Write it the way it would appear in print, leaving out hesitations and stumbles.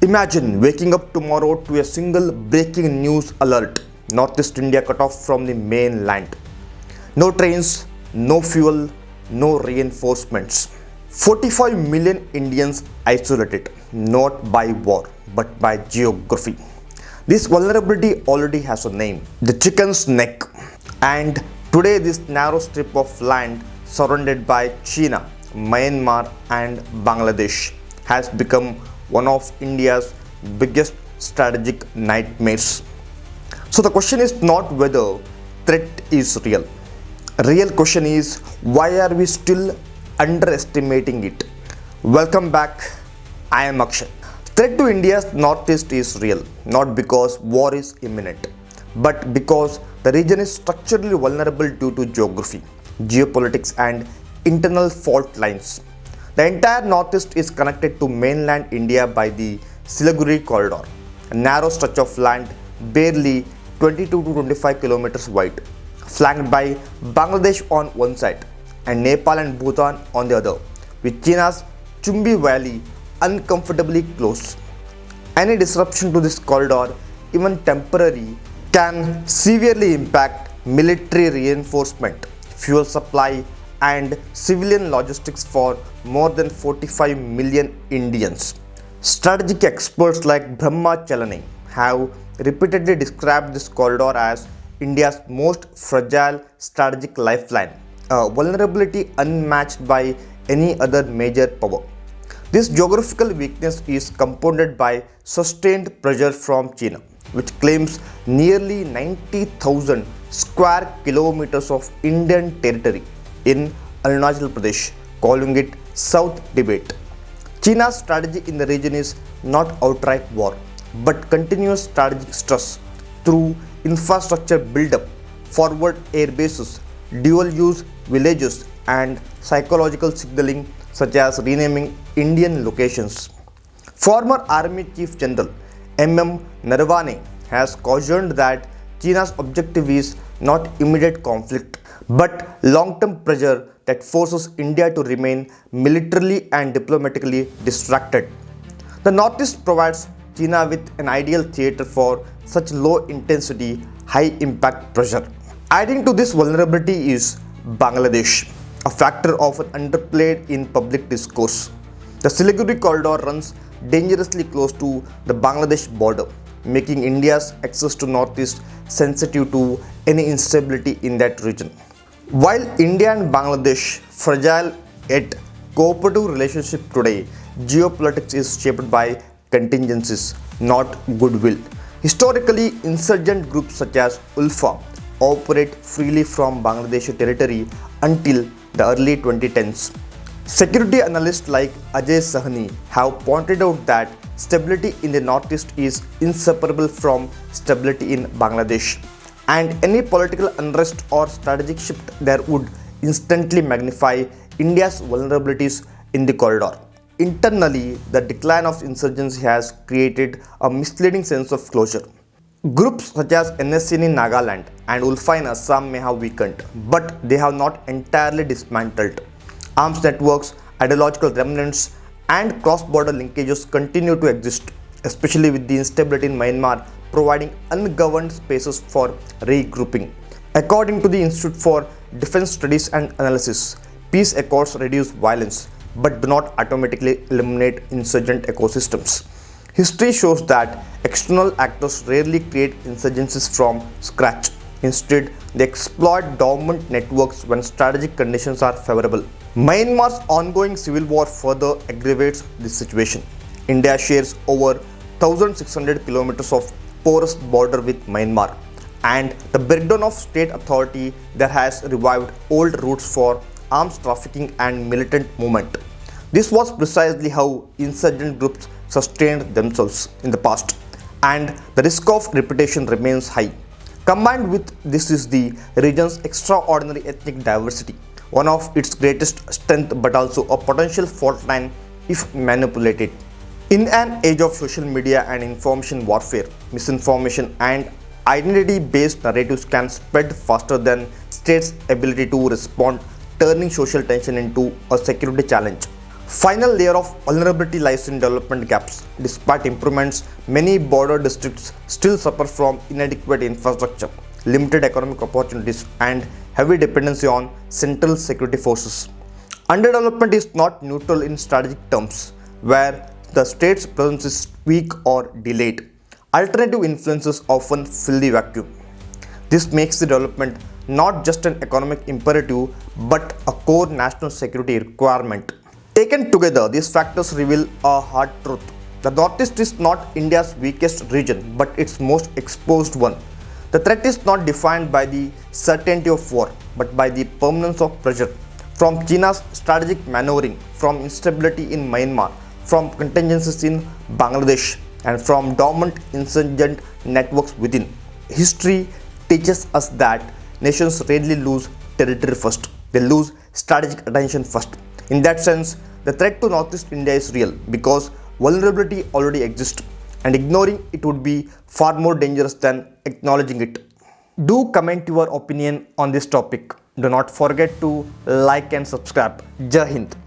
Imagine waking up tomorrow to a single breaking news alert. Northeast India cut off from the mainland. No trains, no fuel, no reinforcements. 45 million Indians isolated, not by war, but by geography. This vulnerability already has a name, the chicken's neck. And today this narrow strip of land surrounded by China, Myanmar and Bangladesh has become one of India's biggest strategic nightmares. So the question is not whether threat is real. Real question is why are we still underestimating it? Welcome back. I am Akshay. Threat to India's northeast is real, not because war is imminent, but because the region is structurally vulnerable due to geography, geopolitics and internal fault lines. The entire northeast is connected to mainland India by the Siliguri Corridor, a narrow stretch of land barely 22 to 25 kilometers wide, flanked by Bangladesh on one side and Nepal and Bhutan on the other, with China's Chumbi Valley uncomfortably close. Any disruption to this corridor, even temporary, can severely impact military reinforcement, fuel supply, and civilian logistics for more than 45 million Indians. Strategic experts like Brahma Chalani have repeatedly described this corridor as India's most fragile strategic lifeline, a vulnerability unmatched by any other major power. This geographical weakness is compounded by sustained pressure from China, which claims nearly 90,000 square kilometers of Indian territory in Arunachal Pradesh, calling it South Tibet. China's strategy in the region is not outright war, but continuous strategic stress through infrastructure build-up, forward air bases, dual-use villages, and psychological signaling such as renaming Indian locations. Former Army Chief General M.M. Naravane has cautioned that China's objective is not immediate conflict, but long-term pressure that forces India to remain militarily and diplomatically distracted. The Northeast provides China with an ideal theater for such low-intensity, high-impact pressure. Adding to this vulnerability is Bangladesh, a factor often underplayed in public discourse. The Siliguri Corridor runs dangerously close to the Bangladesh border, making India's access to Northeast sensitive to any instability in that region. While India and Bangladesh fragile yet cooperative relationship today, geopolitics is shaped by contingencies, not goodwill. Historically, insurgent groups such as ULFA operate freely from Bangladeshi territory until the early 2010s. Security analysts like Ajay Sahni have pointed out that stability in the northeast is inseparable from stability in Bangladesh, and any political unrest or strategic shift there would instantly magnify India's vulnerabilities in the corridor. Internally, the decline of insurgency has created a misleading sense of closure. Groups such as NSCN in Nagaland and ULFA in Assam may have weakened, but they have not entirely dismantled. Arms networks, ideological remnants, and cross-border linkages continue to exist, especially with the instability in Myanmar providing ungoverned spaces for regrouping. According to the Institute for Defense Studies and Analysis, peace accords reduce violence but do not automatically eliminate insurgent ecosystems. History shows that external actors rarely create insurgencies from scratch. Instead, they exploit dormant networks when strategic conditions are favorable. Myanmar's ongoing civil war further aggravates this situation. India shares over 1,600 kilometers of porous border with Myanmar, and the breakdown of state authority there has revived old routes for arms trafficking and militant movement. This was precisely how insurgent groups sustained themselves in the past, and the risk of repetition remains high. Combined with this is the region's extraordinary ethnic diversity, one of its greatest strength but also a potential fault line if manipulated. In an age of social media and information warfare, misinformation and identity-based narratives can spread faster than states' ability to respond, turning social tension into a security challenge. Final layer of vulnerability lies in development gaps. Despite improvements, many border districts still suffer from inadequate infrastructure, limited economic opportunities, and heavy dependency on central security forces. Underdevelopment is not neutral in strategic terms, where the state's presence is weak or delayed. Alternative influences often fill the vacuum. This makes the development not just an economic imperative but a core national security requirement. Taken together, these factors reveal a hard truth. The Northeast is not India's weakest region but its most exposed one. The threat is not defined by the certainty of war but by the permanence of pressure. From China's strategic maneuvering, from instability in Myanmar, from contingencies in Bangladesh, and from dormant insurgent networks within. History teaches us that nations rarely lose territory first, they lose strategic attention first. In that sense, the threat to Northeast India is real because vulnerability already exists, and ignoring it would be far more dangerous than acknowledging it. Do comment your opinion on this topic. Do not forget to like and subscribe. Jai Hind.